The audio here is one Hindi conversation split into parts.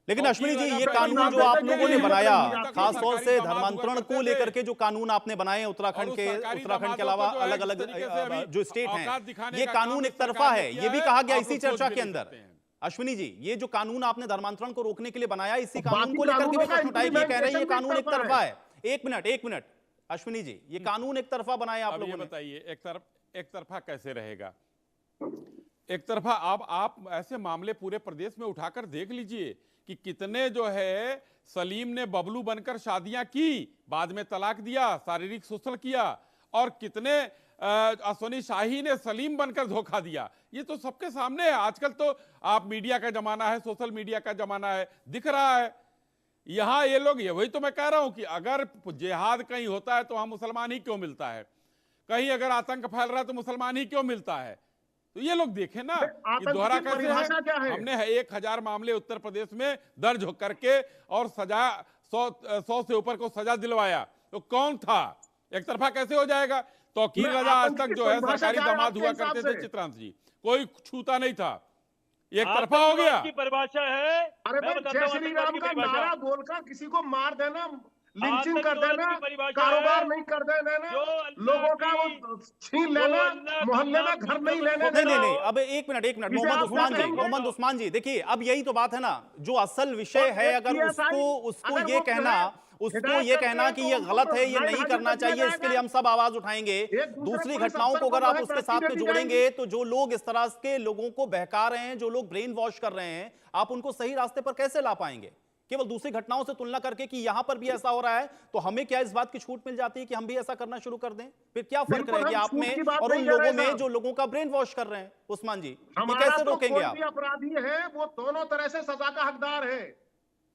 लेकिन अश्विनी जी, ये पहले कानून नाम जो देते आप कि लोगों ने ये बनाया, सरकारी खासतौर से दामाद हुआ धर्मांतरण करते को थे। लेकर के जो कानून आपने बनाए हैं और उस सरकारी उत्तराखंड के दामादों अलावा को जो है अलग जिस अलग तरीके से अभी जो स्टेट हैं, औकात दिखाने ये का कानून काम एक इस तरफा सरकार ने है, किया ये भी है, कहा गया आप इसी लोग सोच चर्चा भी के नहीं अंदर। सकते हैं। अश्विनी जी, ये जो कानून आपने धर्मांतरण को रोकने के लिए बनाया, इसी कानून बाकी को लेकर के भी कानूनों का प्रश्न उठाए कि ये कह रहे हैं ये इम्प्लीमेंटेशन भी कानून एक एक तरफा तरफा है। एक मिनट अश्विनी जी, ये कानून एक तरफा बनाया आप अब ये लोगों ने। बताइए, एक तरफा कैसे रहेगा? एक तरफा आप ऐसे मामले पूरे प्रदेश में उठाकर देख लीजिए कि कितने जो है सलीम ने बबलू बनकर शादियां की, बाद में तलाक दिया, शारीरिक शोषण किया, और कितने अश्विनी शाही ने सलीम बनकर धोखा दिया। ये तो सबके सामने है। आजकल तो आप मीडिया का जमाना है, सोशल मीडिया का जमाना है, दिख रहा है। यहां ये लोग, ये वही तो मैं कह रहा हूं कि अगर जिहाद कहीं होता है तो वहां मुसलमान ही क्यों मिलता है, कहीं अगर आतंक फैल रहा है तो मुसलमान ही क्यों मिलता है? तो ये लोग देखें ना, ये आतंक दोहरा की कैसे है। परिभाषा क्या है? हमने 1000 मामले उत्तर प्रदेश में दर्ज करके और सजा 100 से ऊपर को सजा दिलवाया, तो कौन था? एक तरफा कैसे हो जाएगा? तौकीर रजा आज आतंक तक की जो है परिभाषा सरकारी क्या है दामाद आपके हुआ हिसाब करते थे से? चित्रांश जी, कोई छूता नहीं था। एक तरफा हो गया। आतंकवाद की परिभाषा है, अरे मैं भाई, बताता जय हूं श्री आतंकवाद राम की का परिभाषा। नारा बोलकर किसी को मार देना, लिंचिंग कर आतंकवाद देना, की परिभाषा कारोबार है नहीं कर देना, जो अल्लाह लोगों का की, वो छीन जो लेना, अल्लाह के मोहल्ले में नाम घर की नहीं कसम लेने नहीं देना। नहीं खाता नहीं, हो। अब एक मिनट, इसे मोहम्मद आप क्या उस्मान जी, कहेंगे? मोहम्मद उस्मान जी, देखिए अब यही तो बात है ना, जो असल विषय और है, एक अगर PSI उसको अगर ये वो जो कहना, है उसको हिदायत ये करते कहना हैं कि तो ये उनको गलत तो है, ये लाइन नहीं हाजिर करना कर दिया चाहिए, इसके लिए जाएगा। हम सब आवाज उठाएंगे। एक दूसरे दूसरी पुलिस घटनाओं अफसर को को अगर जो आप है उसके तरक्की साथ दे में दी जोड़ेंगे, जाएगी। तो जो लोग इस तरह के लोगों को बहका रहे हैं, जो लोग ब्रेन वॉश कर रहे हैं, आप उनको सही रास्ते पर कैसे ला पाएंगे? केवल दूसरी घटनाओं से तुलना करके कि यहां पर भी ऐसा हो रहा है, तो हमें क्या इस बात की छूट मिल जाती है कि हम भी ऐसा करना शुरू कर दें? फिर क्या फर्क बिल्कुल रह गया हम आप छूट में की बात और नहीं उन कर रहे लोगों में साहब। जो लोगों का ब्रेन वॉश कर रहे हैं? उस्मान जी, ये हमारा कैसे तो रोकेंगे कोई आप? भी अपराधी है वो दोनों तरह से सजा का हकदार है।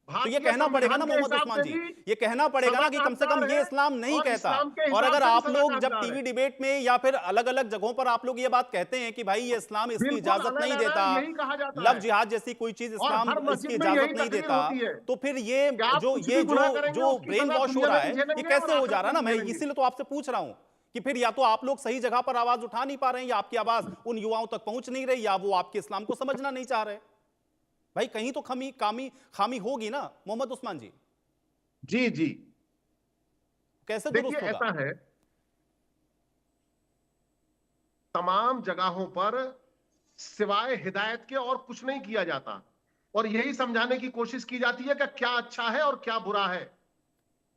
तो ये भारतीय कहना पड़ेगा संविधान ना के मोहम्मद हिसाब उस्मान से जी, भी ये कहना पड़ेगा सजा ना कि का कम से कम हकदार ये है इस्लाम नहीं और कहता। इस्लाम के और हिसाब अगर से भी आप सजा लोग का जब हकदार टीवी है। डिबेट में या फिर अलग अलग जगहों पर आप लोग ये बात कहते हैं कि भाई ये इस्लाम इसकी बिल्कुल इजाजत नहीं अलग देता, अलग यही कहा जाता लव है जिहाद जैसी कोई चीज और इस्लाम हर इसकी मस्जिद में इजाजत यही नहीं तकरीर देता, होती है तो फिर ये कि आप जो कुछ ये भी गुनाह जो करेंगे जो उसकी ब्रेन सजा वॉश हो दुनिया रहा में भी है, ये झेलेंगे कैसे और हो जा आखिरत रहा है में ना? भी मैं झेलेंगे। इसीलिए तो आपसे पूछ रहा हूं कि फिर या तो आप लोग सही जगह पर आवाज उठा नहीं पा रहे हैं, या आपकी आवाज उन युवाओं तक पहुंच नहीं रही, या वो आपके इस्लाम को समझना नहीं चाह रहे। भाई कहीं तो खामी होगी ना मोहम्मद उस्मान जी, जी जी, कैसे देखिए दुरुस्त होगा? ऐसा है, तमाम जगहों पर सिवाय हिदायत के और कुछ नहीं किया जाता और यही समझाने की कोशिश की जाती है कि क्या अच्छा है और क्या बुरा है।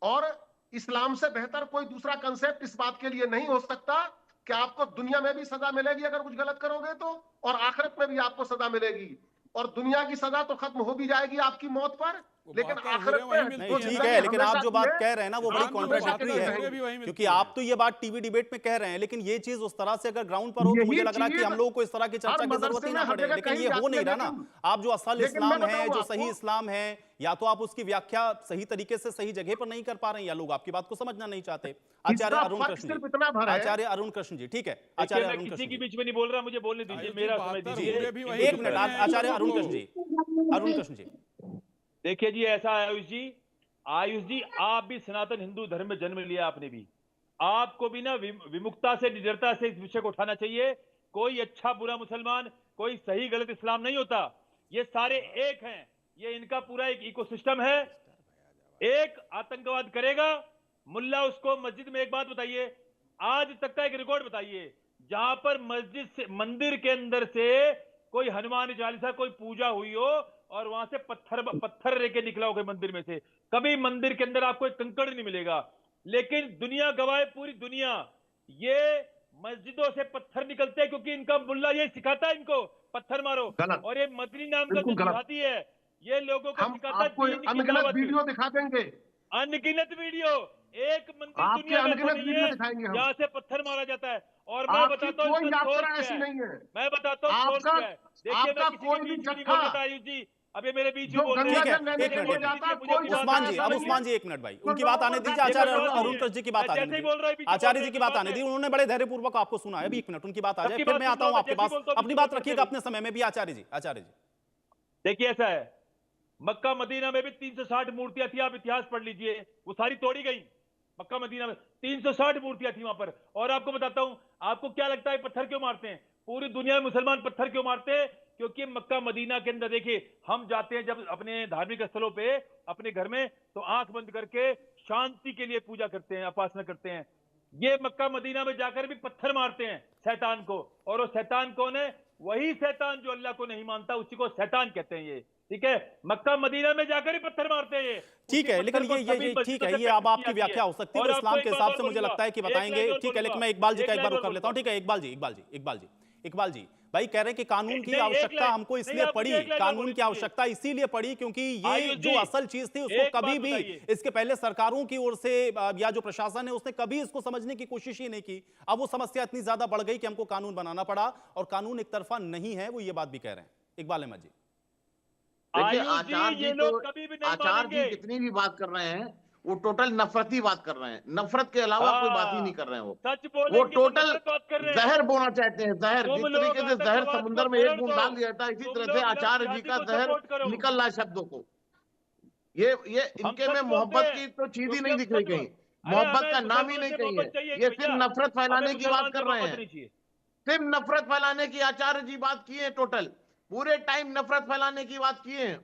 और इस्लाम से बेहतर कोई दूसरा कंसेप्ट इस बात के लिए नहीं हो सकता कि आपको दुनिया में भी सजा मिलेगी अगर कुछ गलत करोगे तो, और आखिरत में भी आपको सजा मिलेगी। और दुनिया की सजा तो खत्म हो भी जाएगी आपकी मौत पर, लेकिन बातें आखिरत हूरें वहीं में मिलती नहीं जो हैं ठीक ना। है, जिंदगी लेकिन आप हमेशा जो की बात है कह रहे हैं ना वो बड़ी हाँ, तो कॉन्ट्राडिक्टरी बातें है, हूरें भी वहीं मिलती क्योंकि हैं। आप तो ये बात टीवी डिबेट में कह रहे हैं, लेकिन ये चीज उस तरह से अगर ग्राउंड पर हो तो मुझे यही लग रहा है कि चीज हम लोगों को इस तरह की हर चर्चा की जरूरत मदरसे ही में ना हर पड़े, जगह लेकिन कही ये हो जाती नहीं है। रहा ना। आप जो असल लेकिन मैं इस्लाम है, बताऊं जो सही आपको, इस्लाम है, या तो आप उसकी व्याख्या सही तरीके से सही जगह पर नहीं कर पा रहे हैं, या लोग आपकी बात को समझना नहीं चाहते। आचार्य इसका अरुण फर्क कृष्ण जी, सिर्फ इतना भर है। आचार्य अरुण कृष्ण जी, ठीक है, देखिए आचार्य मैं अरुण किसी कृष्ण के जी, बीच में नहीं बोल रहा, मुझे बोलने दीजिए, आयुष जी, मेरा समय 72 दीजिए। हूरें भी वहीं एक दिख मिनट, रहे हैं आचार्य लोगों अरुण को। कृष्ण जी, अरुण कृष्ण जी। देखिए जी, ऐसा है आयुष जी, आप भी सनातन हिंदू धर्म में जन्म लिया आपने भी, आपको भी ना विमुखता से, निडरता से इस विषय को उठाना चाहिए। कोई अच्छा बुरा मुसलमान, कोई सही गलत इस्लाम नहीं होता, ये सारे एक हैं, ये इनका पूरा एक इकोसिस्टम है। एक आतंकवाद करेगा, मुल्ला उसको मस्जिद में, एक बात बताइए, आज तक का एक रिकॉर्ड बताइए जहां पर मस्जिद से, मंदिर के अंदर से कोई हनुमान चालीसा कोई पूजा हुई हो और वहां से पत्थर लेके निकला हो कोई मंदिर में से, कभी मंदिर के अंदर आपको एक कंकड़ नहीं मिलेगा। लेकिन दुनिया गवाए, पूरी दुनिया, ये मस्जिदों से पत्थर निकलते हैं क्योंकि इनका मुल्ला ये सिखाता है इनको पत्थर मारो। गलत, और ये मदनी नाम का जो बिल्कुल गलत। जिहादी है, ये लोगों को हम सिखाता है आपको दीन की अनगिनत दावत। वीडियो दिखा देंगे, अनगिनत वीडियो, एक मंदिर आपके दुनिया में ऐसा अनगिनत नहीं वीडियो है दिखाएंगे हम। जहां से पत्थर मारा जाता है। और मैं आपकी बताता हूँ कोई इसका सोर्स यात्रा क्या ऐसी है, नहीं है। मैं बताता हूँ सोर्स आपका क्या है। देखिए मैं आपका किसी के कोई भी बीच में नहीं जत्था बोल रहा था आयुष जी, अब ये मेरे बीच में जो बोल रहे गंगा ठीक है, हैं। जल लेने एक के मिनट, लिए एक जाता, मिनट, मुझे अपनी कोई बात उस्मान करने जी, दीजिए, अब समझिए। उस्मान जी एक मिनट भाई, तो उनकी बात आने लोगों दीजिए, पर आचार्य मेरी बात अरुण सुनिए, कृष्ण जी की बात मैं आने जैसे ही दीजिए, बोल रहा हूँ पीछे आचार्य बोल जी की रहे बात हैं, आने दीजिए, उन्होंने बड़े धैर्यपूर्वक आपको सुना है। अभी एक मिनट उनकी बात आ जाए, सबकी फिर बात मैं आता सुन हूं लो, आपके जैसे ही पास, बोलता हूँ अपनी बीच में बात मत रखिएगा करते अपने समय में भी। आचार्य जी, आचार्य जी। देखिए ऐसा है, मक्का मदीना में भी 360 मूर्तियां थी, आप इतिहास पढ़ लीजिए, वो सारी तोड़ी गई। मक्का मदीना में 360 मूर्तियां थी वहां पर। और आपको बताता हूं, आपको क्या लगता है पत्थर क्यों मारते हैं? पूरी दुनिया में मुसलमान पत्थर क्यों मारते हैं? क्योंकि मक्का मदीना के अंदर देखिए, हम जाते हैं जब अपने धार्मिक स्थलों पे अपने घर में, तो आंख बंद करके शांति के लिए पूजा करते हैं, उपासना करते हैं। ये मक्का मदीना में जाकर भी पत्थर मारते हैं शैतान को, और वो शैतान कौन है? वही शैतान जो अल्लाह को नहीं मानता, उसी को शैतान कहते हैं ये, ठीक है। मक्का मदीना में जाकर ही पत्थर मारते हैं ये। ठीक है, लेकिन ये ठीक है, ये अब आपकी व्याख्या हो सकती है, वो इस्लाम के हिसाब से मुझे लगता है कि बताएंगे। ठीक है, लेकिन मैं इकबाल जी का एक बार कर लेता हूं। ठीक है, इकबाल जी भाई कह रहे हैं कि कानून की आवश्यकता हमको इसलिए पड़ी, कानून की आवश्यकता इसीलिए पड़ी क्योंकि ये जो असल चीज थी उसको कभी भी इसके पहले सरकारों की ओर से या जो प्रशासन है उसने कभी इसको समझने की कोशिश ही नहीं की। अब वो समस्या इतनी ज्यादा बढ़ गई कि हमको कानून बनाना पड़ा, और कानून एक तरफा नहीं है, वो ये बात भी कह रहे हैं। इकबाल अहमद जी, देखिए आचार्य जी जितनी भी बात कर रहे हैं वो टोटल नफरती बात कर रहे हैं, नफरत के अलावा कोई बात ही नहीं कर रहे हैं। वो टोटल जहर बोना चाहते हैं, जहर। जिस तरीके से जहर समुद्र में एक बूंद डाल दिया था, इसी तरह से आचार्य जी का जहर निकल रहा है शब्दों को। ये इनके में मोहब्बत की तो चीज ही नहीं दिख रही कहीं, मोहब्बत का नाम ही नहीं कहीं है। ये सिर्फ नफरत फैलाने की बात कर रहे हैं, सिर्फ नफरत फैलाने की आचार्य जी बात किए हैं। टोटल पूरे टाइम नफरत फैलाने की बात किए हैं।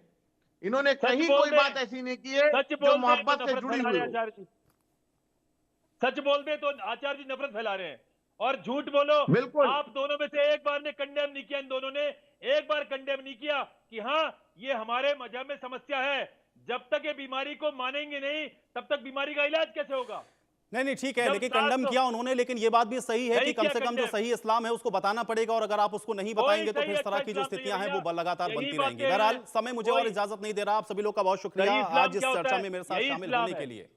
इन्होंने कहीं कोई बात ऐसी नहीं की है जो मोहब्बत से जुड़ी हुई हो। सच बोलते तो आचार्य जी नफरत फैला रहे हैं, और झूठ बोलो बिल्कुल। आप दोनों में से एक बार ने कंडेम नहीं किया, इन दोनों ने एक बार कंडेम नहीं किया कि हाँ ये हमारे मजहब में समस्या है। जब तक ये बीमारी को मानेंगे नहीं तब तक बीमारी का इलाज कैसे होगा? नहीं ठीक है, लेकिन कंडम किया उन्होंने, लेकिन ये बात भी सही है कि कम से कम जो सही इस्लाम है उसको बताना पड़ेगा, और अगर आप उसको नहीं बताएंगे तो फिर इस तरह की जो स्थितियां हैं वो लगातार बनती रहेंगी। बहरहाल समय मुझे और इजाजत नहीं दे रहा। आप सभी लोग का बहुत शुक्रिया आज इस चर्चा में मेरे साथ शामिल होने के लिए।